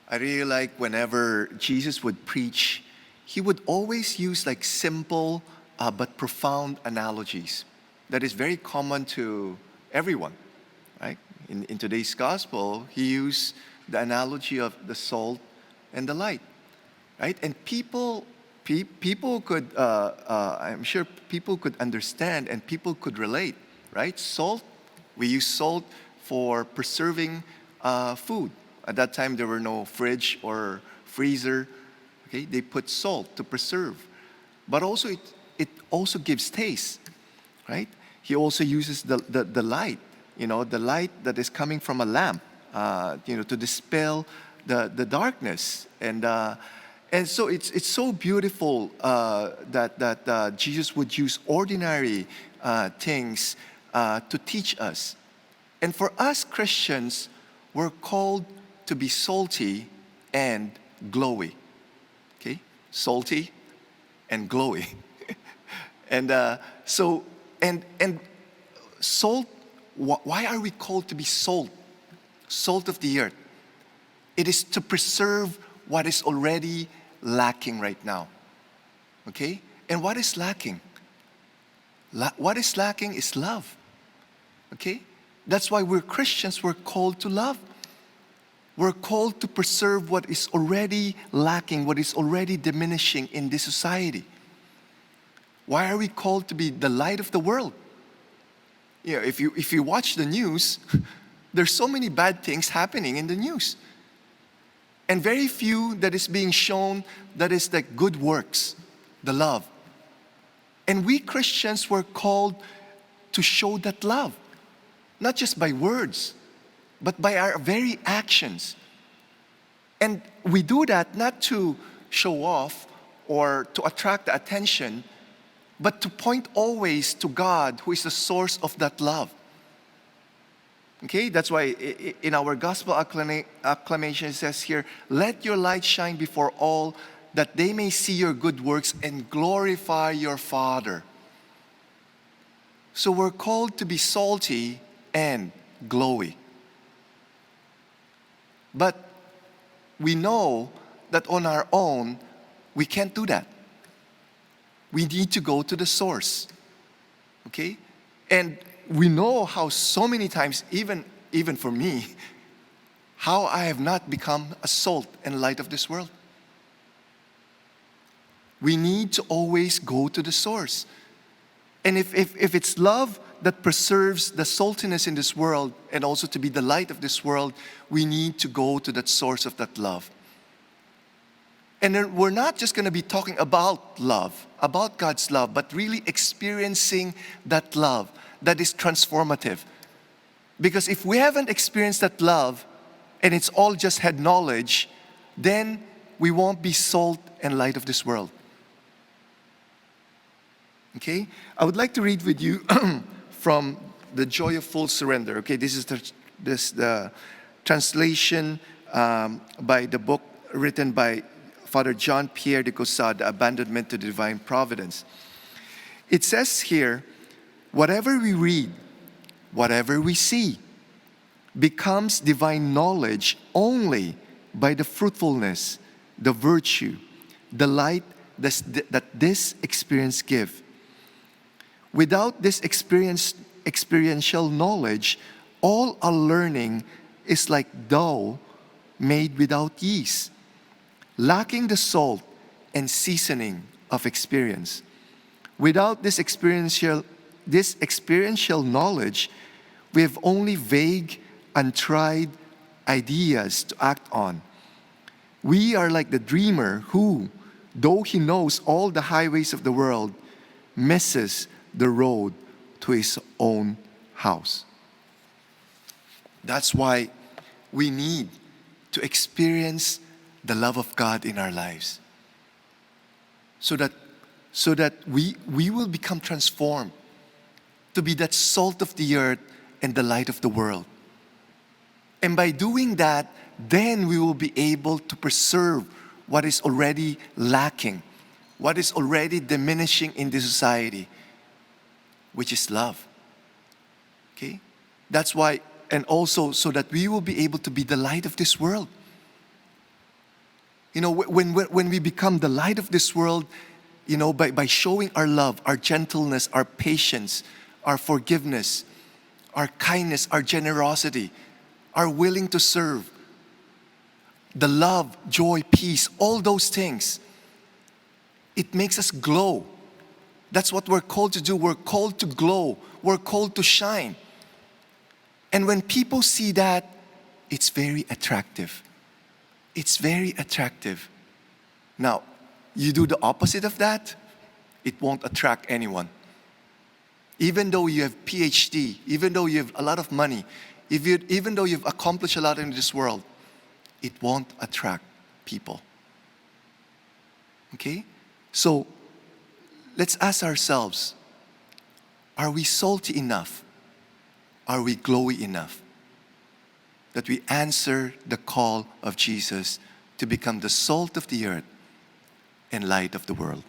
I really like whenever Jesus would preach, he would always use like simple but profound analogies that is very common to everyone, right? In today's gospel, he used the analogy of the salt and the light, right? And people could, I'm sure people could understand and people could relate, right? Salt, we use salt for preserving food. At that time, there were no fridge or freezer. Okay, they put salt to preserve, but also it also gives taste, right? He also uses the light, the light that is coming from a lamp, to dispel the darkness. And so it's so beautiful that Jesus would use ordinary things to teach us. And for us Christians, we're called to be salty and glowy. Okay, salty and glowy. And salt. Why are we called to be salt? Salt of the earth. It is to preserve what is already lacking right now. Okay? And what is lacking? What is lacking is love. Okay? That's why we're Christians, we're called to love. We're called to preserve what is already lacking, what is already diminishing in this society. Why are we called to be the light of the world? If you watch the news, there's so many bad things happening in the news. And very few that is being shown that is the good works, the love. And we Christians were called to show that love, not just by words, but by our very actions. And we do that not to show off or to attract the attention, but to point always to God, who is the source of that love. Okay, that's why in our gospel acclamation it says here, let your light shine before all, that they may see your good works and glorify your Father. So we're called to be salty and glowy. But we know that on our own, we can't do that. We need to go to the source. Okay? And we know how so many times, even for me, how I have not become a salt and light of this world. We need to always go to the source. And if it's love that preserves the saltiness in this world and also to be the light of this world, we need to go to that source of that love. And then we're not just going to be talking about love, about God's love, but really experiencing that love that is transformative. Because if we haven't experienced that love and it's all just head knowledge, then we won't be salt and light of this world. Okay? I would like to read with you from The Joy of Full Surrender. Okay, this is the translation by the book written by Father John Pierre de Caussade, Abandonment to Divine Providence. It says here, whatever we read, whatever we see, becomes divine knowledge only by the fruitfulness, the virtue, the light that this experience gives. Without this experiential knowledge, all our learning is like dough made without yeast, lacking the salt and seasoning of experience. Without this experiential knowledge, we have only vague, untried ideas to act on. We are like the dreamer who, though he knows all the highways of the world, misses the road to his own house. That's why we need to experience the love of God in our lives, so that we will become transformed to be that salt of the earth and the light of the world. And by doing that, then we will be able to preserve what is already lacking, what is already diminishing in the society, which is love. Okay? That's why, and also so that we will be able to be the light of this world. When we become the light of this world, by showing our love, our gentleness, our patience, our forgiveness, our kindness, our generosity, our willing to serve, the love, joy, peace, all those things, it makes us glow. That's what we're called to do. We're called to glow. We're called to shine. And when people see that, it's very attractive. It's very attractive. Now, you do the opposite of that, it won't attract anyone. Even though you have PhD, even though you have a lot of money, even though you've accomplished a lot in this world, it won't attract people. Okay? So, let's ask ourselves, are we salty enough? Are we glowy enough? That we answer the call of Jesus to become the salt of the earth and light of the world.